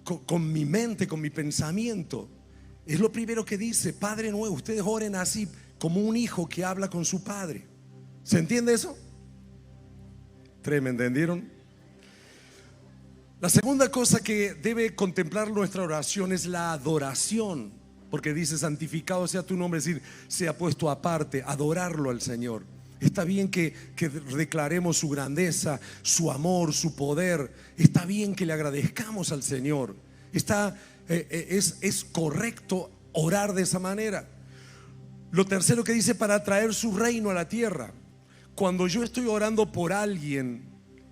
con mi mente, con mi pensamiento. Es lo primero que dice, Padre nuevo. Ustedes oren así, como un hijo que habla con su padre. ¿Se entiende eso? ¿Tres me entendieron? La segunda cosa que debe contemplar nuestra oración es la adoración, porque dice, santificado sea tu nombre, es decir, sea puesto aparte, adorarlo al Señor. Está bien que declaremos su grandeza, su amor, su poder. Está bien que le agradezcamos al Señor. Es correcto orar de esa manera. Lo tercero que dice, para traer su reino a la tierra. Cuando yo estoy orando por alguien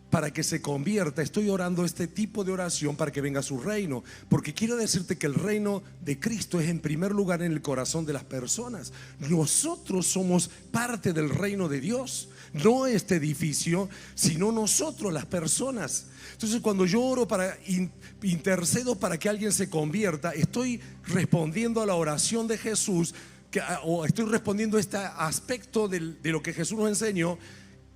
para que se convierta, estoy orando este tipo de oración para que venga su reino, porque quiero decirte que el reino de Cristo es en primer lugar en el corazón de las personas. Nosotros somos parte del reino de Dios, no este edificio, sino nosotros, las personas. Entonces cuando yo oro intercedo para que alguien se convierta, estoy respondiendo a la oración de Jesús, o estoy respondiendo a este aspecto de lo que Jesús nos enseñó,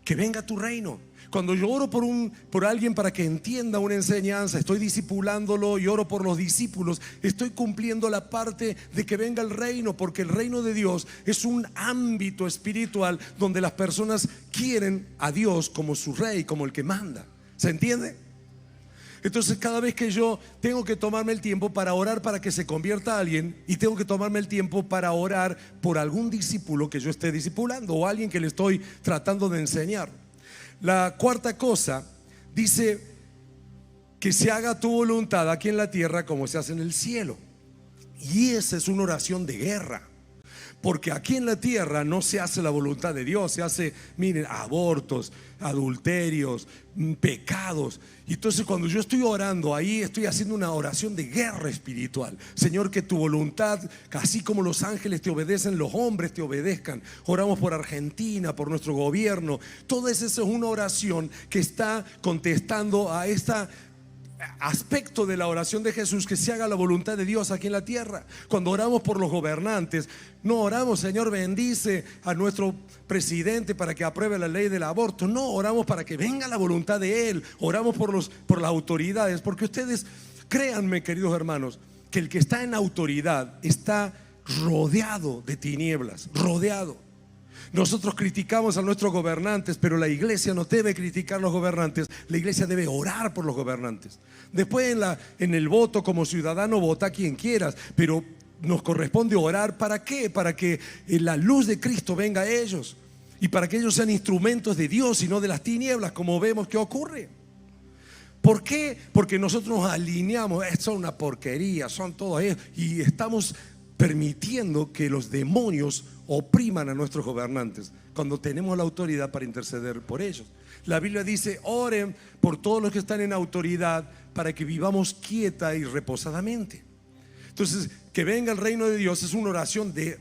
que venga tu reino. Cuando yo oro por alguien para que entienda una enseñanza, estoy discipulándolo y oro por los discípulos, estoy cumpliendo la parte de que venga el reino, porque el reino de Dios es un ámbito espiritual donde las personas quieren a Dios como su rey, como el que manda. ¿Se entiende? Entonces cada vez que yo tengo que tomarme el tiempo para orar para que se convierta a alguien, y tengo que tomarme el tiempo para orar por algún discípulo que yo esté discipulando, o alguien que le estoy tratando de enseñar. La cuarta cosa dice que se haga tu voluntad aquí en la tierra como se hace en el cielo. Y esa es una oración de guerra, porque aquí en la tierra no se hace la voluntad de Dios, se hace, miren, abortos, adulterios, pecados. Y entonces cuando yo estoy orando ahí, estoy haciendo una oración de guerra espiritual. Señor, que tu voluntad, así como los ángeles te obedecen, los hombres te obedezcan. Oramos por Argentina, por nuestro gobierno. Toda esa es una oración que está contestando a esta aspecto de la oración de Jesús, que se haga la voluntad de Dios aquí en la tierra. Cuando oramos por los gobernantes, no oramos, Señor, bendice a nuestro presidente para que apruebe la ley del aborto. No, oramos para que venga la voluntad de Él. Oramos por las autoridades, porque ustedes, créanme, queridos hermanos, que el que está en autoridad está rodeado de tinieblas, rodeado. Nosotros criticamos a nuestros gobernantes, pero la iglesia no debe criticar a los gobernantes. La iglesia debe orar por los gobernantes. Después en el voto como ciudadano, vota a quien quieras, pero nos corresponde orar. ¿Para qué? Para que la luz de Cristo venga a ellos y para que ellos sean instrumentos de Dios y no de las tinieblas, como vemos que ocurre. ¿Por qué? Porque nosotros nos alineamos, son una porquería, son todos ellos, y estamos permitiendo que los demonios opriman a nuestros gobernantes cuando tenemos la autoridad para interceder por ellos. La Biblia dice: oren por todos los que están en autoridad para que vivamos quieta y reposadamente. Entonces, que venga el reino de Dios es una oración de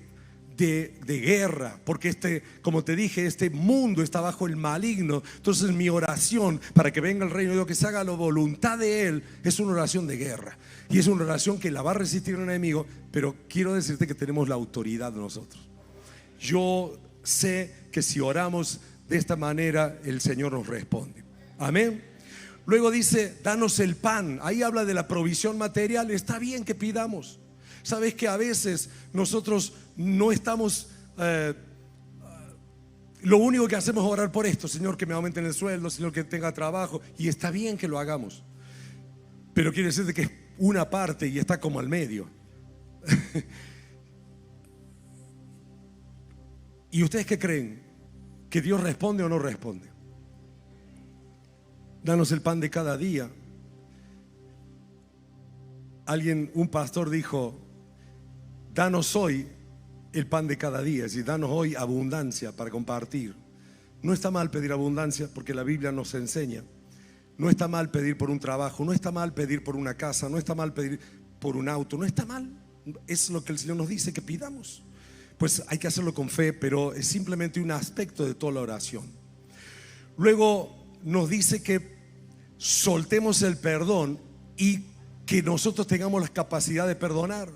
guerra, porque como te dije, este mundo está bajo el maligno. Entonces mi oración para que venga el reino de Dios, que se haga la voluntad de Él, es una oración de guerra. Y es una oración que la va a resistir el enemigo, pero quiero decirte que tenemos la autoridad nosotros. Yo sé que si oramos de esta manera, el Señor nos responde. Amén. Luego dice: danos el pan. Ahí habla de la provisión material. Está bien que pidamos. Sabes que a veces nosotros no estamos, lo único que hacemos es orar por esto: Señor, que me aumenten el sueldo, Señor, que tenga trabajo. Y está bien que lo hagamos, pero quiere decir que es una parte y está como al medio. ¿Y ustedes qué creen? ¿Que Dios responde o no responde? Danos el pan de cada día. Un pastor dijo: danos hoy el pan de cada día, es decir, danos hoy abundancia para compartir. No está mal pedir abundancia, porque la Biblia nos enseña. No está mal pedir por un trabajo, no está mal pedir por una casa, no está mal pedir por un auto, no está mal. Es lo que el Señor nos dice que pidamos. Pues hay que hacerlo con fe, pero es simplemente un aspecto de toda la oración. Luego nos dice que soltemos el perdón y que nosotros tengamos la capacidad de perdonar.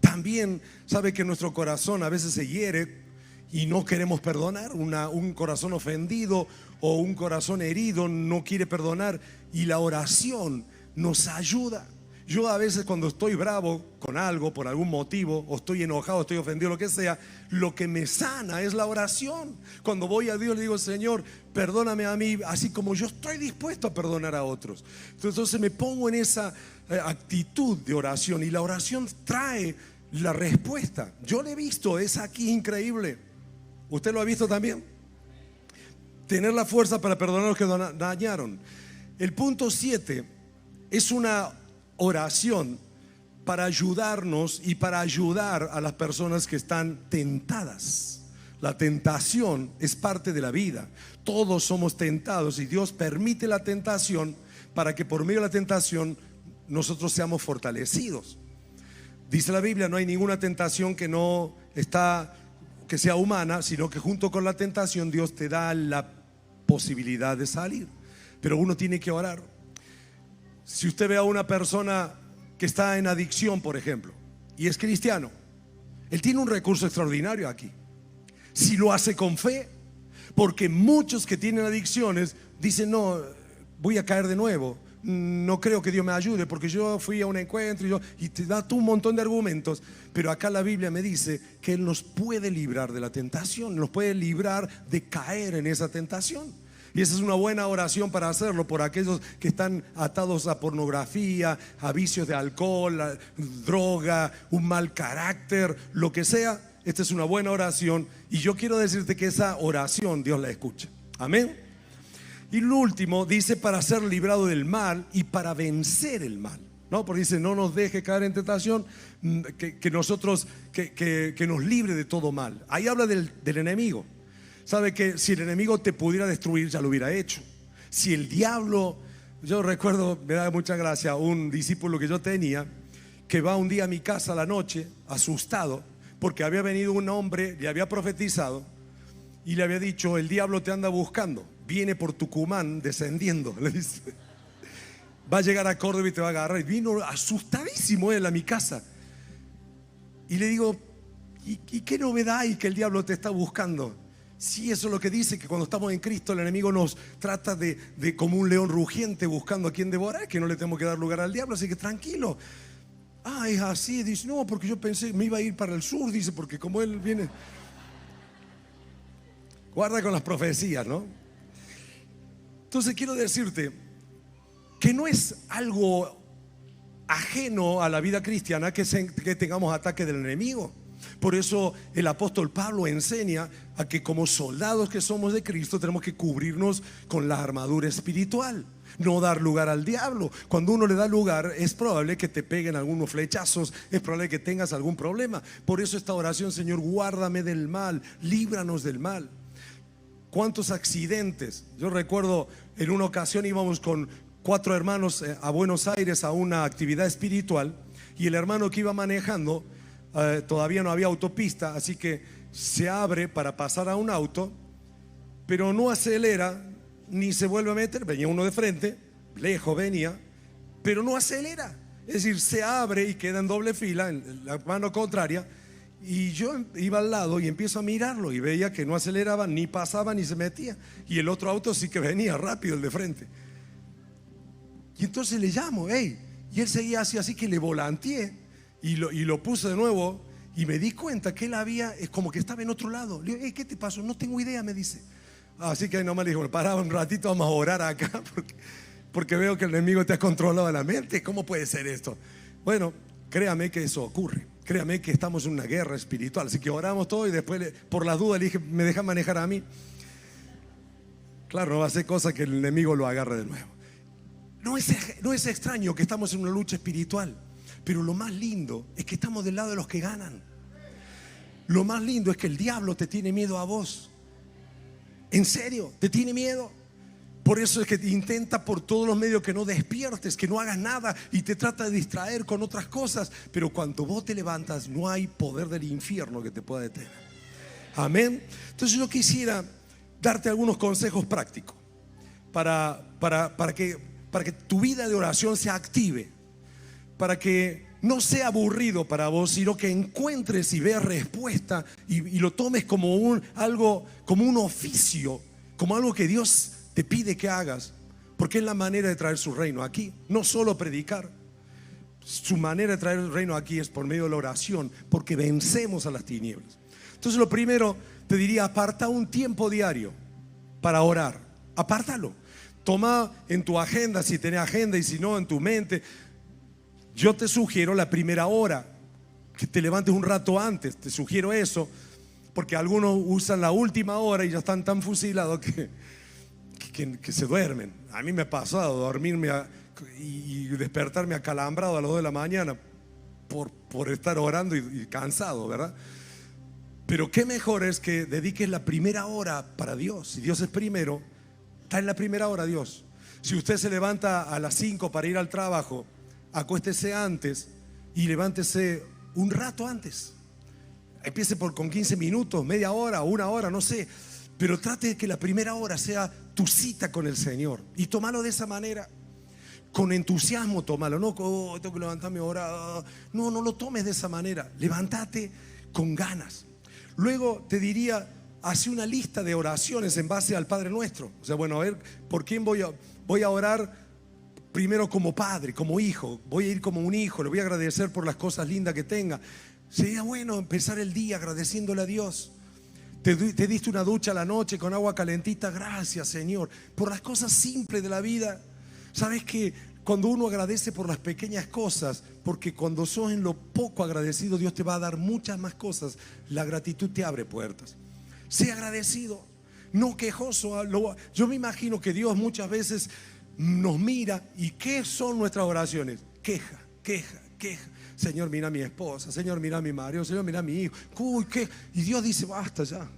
También sabe que nuestro corazón a veces se hiere y no queremos perdonar. Un corazón ofendido o un corazón herido no quiere perdonar, y la oración nos ayuda. Yo a veces, cuando estoy bravo con algo, por algún motivo, o estoy enojado, estoy ofendido, lo que sea, lo que me sana es la oración. Cuando voy a Dios le digo: Señor, perdóname a mí, así como yo estoy dispuesto a perdonar a otros. Entonces me pongo en esa actitud de oración, y la oración trae la respuesta. Yo lo he visto, es aquí increíble. ¿Usted lo ha visto también? Tener la fuerza para perdonar a los que dañaron. El punto 7 es una oración para ayudarnos y para ayudar a las personas que están tentadas. La tentación es parte de la vida. Todos somos tentados, y Dios permite la tentación para que por medio de la tentación nosotros seamos fortalecidos. Dice la Biblia: no hay ninguna tentación que sea humana, sino que junto con la tentación Dios te da la posibilidad de salir. Pero uno tiene que orar. Si usted ve a una persona que está en adicción, por ejemplo, y es cristiano, él tiene un recurso extraordinario aquí, si lo hace con fe. Porque muchos que tienen adicciones dicen: no, voy a caer de nuevo, no creo que Dios me ayude, porque yo fui a un encuentro y te da tú un montón de argumentos. Pero acá la Biblia me dice que Él nos puede librar de la tentación, nos puede librar de caer en esa tentación. Y esa es una buena oración para hacerlo por aquellos que están atados a pornografía, a vicios de alcohol, a droga, un mal carácter, lo que sea. Esta es una buena oración, y yo quiero decirte que esa oración Dios la escucha. Amén. Y lo último dice: para ser librado del mal y para vencer el mal, ¿no? Porque dice: no nos deje caer en tentación, que nos libre de todo mal. Ahí habla del enemigo. Sabe que si el enemigo te pudiera destruir, ya lo hubiera hecho. Si el diablo, yo recuerdo, me da mucha gracia, un discípulo que yo tenía, que va un día a mi casa a la noche, asustado, porque había venido un hombre, le había profetizado y le había dicho: el diablo te anda buscando, viene por Tucumán descendiendo, le dice, va a llegar a Córdoba y te va a agarrar. Y vino asustadísimo él a mi casa, y le digo: ¿y qué novedad hay que el diablo te está buscando? Sí, eso es lo que dice, que cuando estamos en Cristo el enemigo nos trata de como un león rugiente buscando a quien devorar, que no le tenemos que dar lugar al diablo, así que tranquilo. Ah, es así, dice, no, porque yo pensé me iba a ir para el sur, dice, porque como él viene. Guarda con las profecías, ¿no? Entonces quiero decirte que no es algo ajeno a la vida cristiana que tengamos ataque del enemigo. Por eso el apóstol Pablo enseña a que como soldados que somos de Cristo tenemos que cubrirnos con la armadura espiritual, no dar lugar al diablo. Cuando uno le da lugar es probable que te peguen algunos flechazos, es probable que tengas algún problema. Por eso esta oración: Señor, guárdame del mal, líbranos del mal. ¿Cuántos accidentes? Yo recuerdo en una ocasión íbamos con 4 hermanos a Buenos Aires a una actividad espiritual, y el hermano que iba manejando, todavía no había autopista, así que se abre para pasar a un auto, pero no acelera ni se vuelve a meter. Venía uno de frente, lejos venía, pero no acelera. Es decir, se abre y queda en doble fila en la mano contraria. Y yo iba al lado y empiezo a mirarlo y veía que no aceleraba, ni pasaba, ni se metía. Y el otro auto sí que venía rápido, el de frente. Y entonces le llamo, hey, y él seguía así que le volanteé y lo puse de nuevo, y me di cuenta que él es como que estaba en otro lado. Le digo, hey, ¿qué te pasó? No tengo idea, me dice. Así que ahí nomás le digo, pará un ratito, vamos a orar acá, porque veo que el enemigo te ha controlado la mente. ¿Cómo puede ser esto? Bueno, créame que eso ocurre. Créame que estamos en una guerra espiritual. Así que oramos todo, y después por las dudas le dije, ¿me deja manejar a mí? Claro, no va a ser cosa que el enemigo lo agarre de nuevo. No es extraño que estamos en una lucha espiritual, pero lo más lindo es que estamos del lado de los que ganan. Lo más lindo es que el diablo te tiene miedo a vos. En serio, te tiene miedo. Por eso es que intenta por todos los medios que no despiertes, que no hagas nada, y te trata de distraer con otras cosas. Pero cuando vos te levantas, no hay poder del infierno que te pueda detener. Amén. Entonces yo quisiera darte algunos consejos prácticos para que tu vida de oración se active, para que no sea aburrido para vos, sino que encuentres y veas respuesta y lo tomes como un oficio, como algo que Dios te pide que hagas, porque es la manera de traer su reino aquí. No solo predicar, su manera de traer el reino aquí es por medio de la oración, porque vencemos a las tinieblas. Entonces lo primero te diría, aparta un tiempo diario para orar. Apártalo. Toma en tu agenda, si tenés agenda, y si no, en tu mente. Yo te sugiero la primera hora, que te levantes un rato antes. Te sugiero eso, porque algunos usan la última hora y ya están tan fusilados que se duermen. A mí me ha pasado dormirme y despertarme acalambrado a las 2 de la mañana por estar orando y cansado, ¿verdad? Pero qué mejor es que dediques la primera hora para Dios. Si Dios es primero, está en la primera hora Dios. Si usted se levanta a las 5 para ir al trabajo, acuéstese antes y levántese un rato antes. Empiece con 15 minutos, media hora, 1 hora, no sé. Pero trate de que la primera hora sea tu cita con el Señor. Y tómalo de esa manera. Con entusiasmo tómalo. No, tengo que levantarme ahora. No lo tomes de esa manera. Levántate con ganas. Luego te diría, hace una lista de oraciones en base al Padre Nuestro. O sea, bueno, a ver, ¿por quién voy a orar? Primero como padre, como hijo. Voy a ir como un hijo, le voy a agradecer por las cosas lindas que tenga. Sería bueno empezar el día agradeciéndole a Dios. Te diste una ducha a la noche con agua calentita, gracias Señor, por las cosas simples de la vida. Sabes que cuando uno agradece por las pequeñas cosas, porque cuando sos en lo poco agradecido, Dios te va a dar muchas más cosas. La gratitud te abre puertas. Sé agradecido, no quejoso. Yo me imagino que Dios muchas veces nos mira, y ¿qué son nuestras oraciones? Queja. Señor, mira a mi esposa. Señor, mira a mi marido. Señor, mira a mi hijo. Uy, ¿qué? Y Dios dice, basta ya.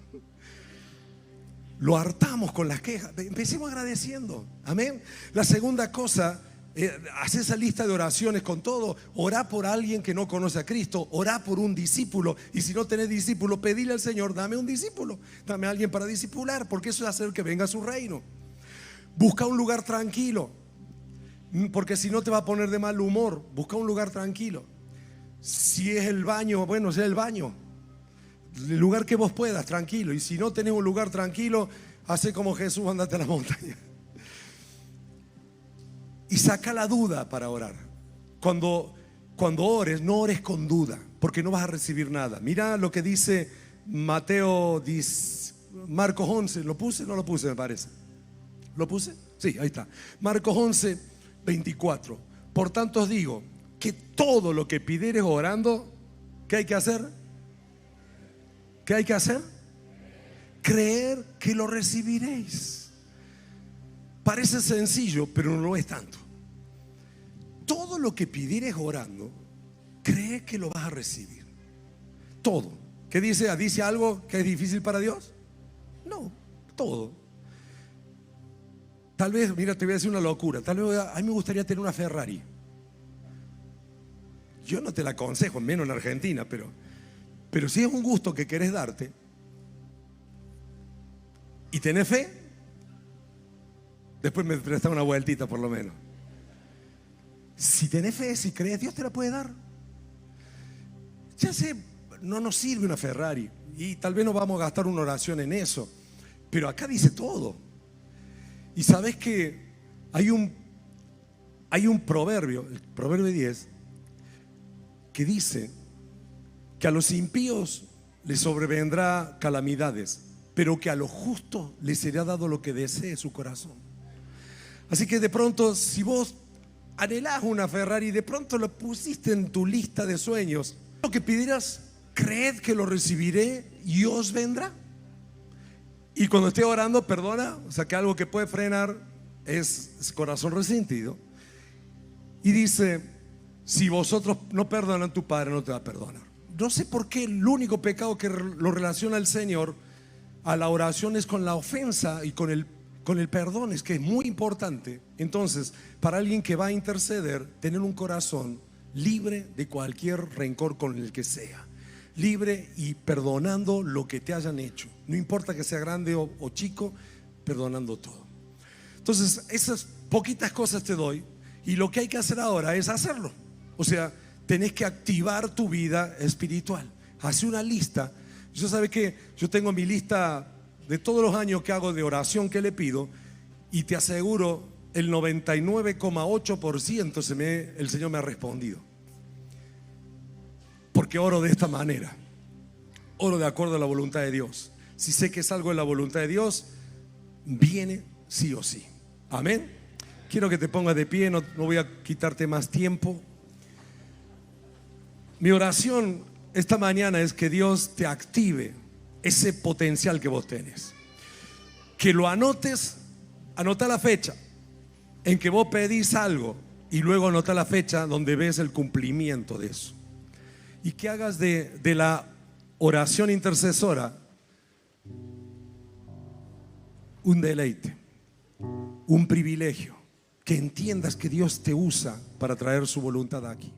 Lo hartamos con las quejas. Empecemos agradeciendo. Amén. La segunda cosa, haz esa lista de oraciones con todo. Orá por alguien que no conoce a Cristo. Orá por un discípulo. Y si no tenés discípulo, pedile al Señor, dame un discípulo. Dame a alguien para discipular, porque eso es hacer que venga a su reino. Busca un lugar tranquilo, porque si no te va a poner de mal humor. Busca un lugar tranquilo. Si es el baño, bueno, sea el baño. el lugar que vos puedas, tranquilo. Y si no tenés un lugar tranquilo, hace como Jesús, andate a la montaña. Y saca la duda para orar. Cuando ores, no ores con duda, porque no vas a recibir nada. Mira lo que dice Marcos 11. ¿Lo puse? No lo puse, me parece. ¿Lo puse? Sí, ahí está. Marcos 11, 24. Por tanto os digo que todo lo que pidiereis orando, ¿qué hay que hacer? ¿Qué hay que hacer? Creer que lo recibiréis. Parece sencillo, pero no lo es tanto. Todo lo que pidieres orando, cree que lo vas a recibir. Todo. ¿Qué dice? ¿Dice algo que es difícil para Dios? No, todo. Tal vez, mira, te voy a decir una locura. Tal vez a mí me gustaría tener una Ferrari. Yo no te la aconsejo, menos en Argentina, pero si es un gusto que querés darte y tenés fe, después me prestás una vueltita por lo menos. Si tenés fe, si crees, Dios te la puede dar. Ya sé, no nos sirve una Ferrari y tal vez no vamos a gastar una oración en eso, pero acá dice todo. Y sabes que hay un proverbio, el proverbio 10, que dice que a los impíos les sobrevendrá calamidades, pero que a los justos les será dado lo que desee su corazón. Así que de pronto, si vos anhelás una Ferrari, de pronto lo pusiste en tu lista de sueños, lo que pidieras, creed que lo recibiré y os vendrá. Y cuando esté orando, perdona, o sea que algo que puede frenar es corazón resentido. Y dice, si vosotros no perdonan, tu Padre no te va a perdonar. No sé por qué el único pecado que lo relaciona al Señor a la oración es con la ofensa y con el perdón, es que es muy importante. Entonces, para alguien que va a interceder, tener un corazón libre de cualquier rencor con el que sea, libre y perdonando lo que te hayan hecho, no importa que sea grande o chico, perdonando todo. Entonces, esas poquitas cosas te doy, y lo que hay que hacer ahora es hacerlo. O sea, tenés que activar tu vida espiritual. Hace una lista. Yo sabe que yo tengo mi lista de todos los años que hago de oración que le pido, y te aseguro el 99,8% el Señor me ha respondido, porque oro de esta manera, oro de acuerdo a la voluntad de Dios. Si sé que es algo de la voluntad de Dios, viene sí o sí. Amén. Quiero que te pongas de pie, no voy a quitarte más tiempo. Mi oración esta mañana es que Dios te active ese potencial que vos tenés, que lo anotes. Anota la fecha en que vos pedís algo y luego anota la fecha donde ves el cumplimiento de eso, y que hagas de la oración intercesora un deleite, un privilegio, que entiendas que Dios te usa para traer su voluntad aquí.